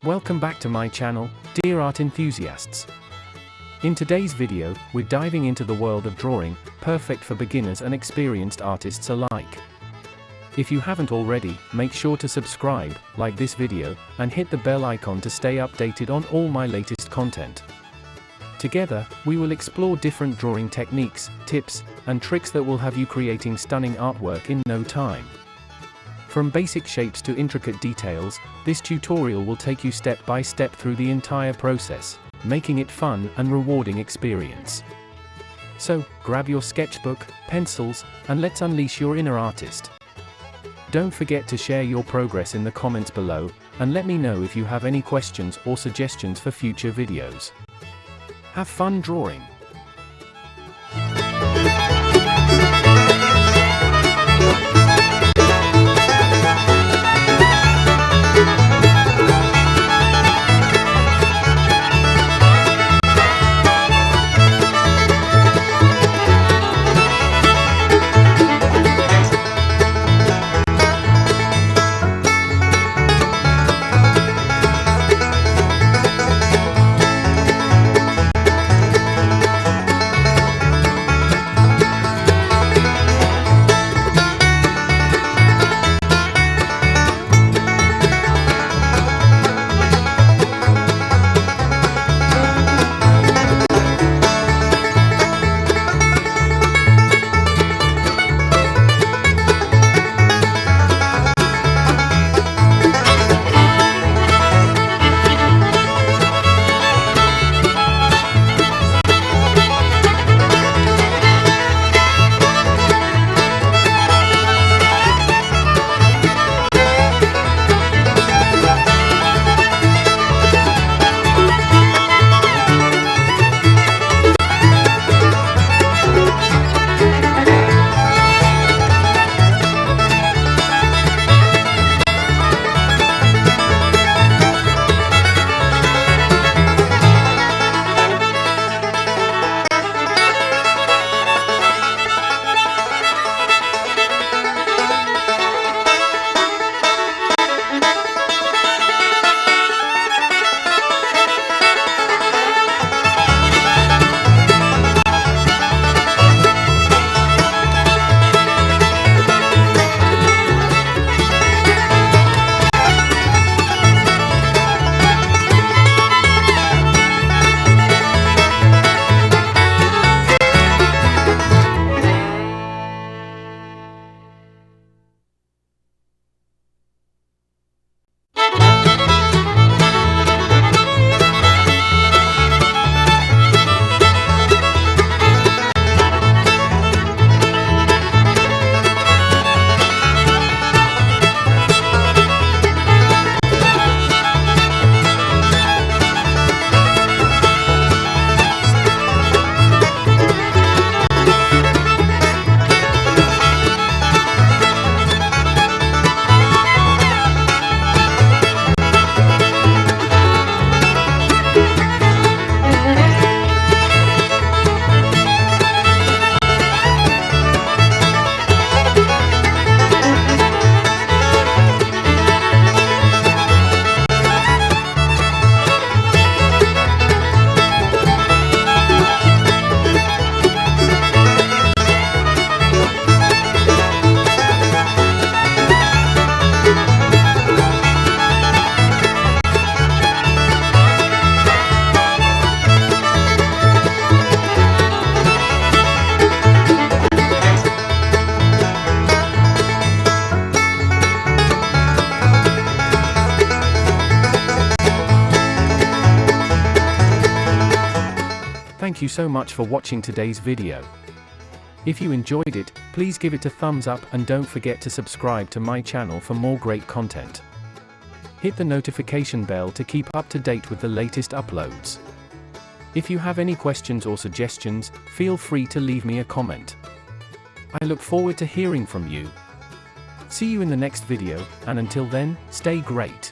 Welcome back to my channel, dear art enthusiasts. In today's video, we're diving into the world of drawing, perfect for beginners and experienced artists alike. If you haven't already, make sure to subscribe, like this video, and hit the bell icon to stay updated on all my latest content. Together, we will explore different drawing techniques, tips, and tricks that will have you creating stunning artwork in no time. From basic shapes to intricate details, this tutorial will take you step by step through the entire process, making it fun and rewarding experience. So, grab your sketchbook, pencils, and let's unleash your inner artist. Don't forget to share your progress in the comments below, and let me know if you have any questions or suggestions for future videos. Have fun drawing! Thank you so much for watching today's video. If you enjoyed it, please give it a thumbs up and don't forget to subscribe to my channel for more great content. Hit the notification bell to keep up to date with the latest uploads. If you have any questions or suggestions, feel free to leave me a comment. I look forward to hearing from you. See you in the next video, and until then, stay great.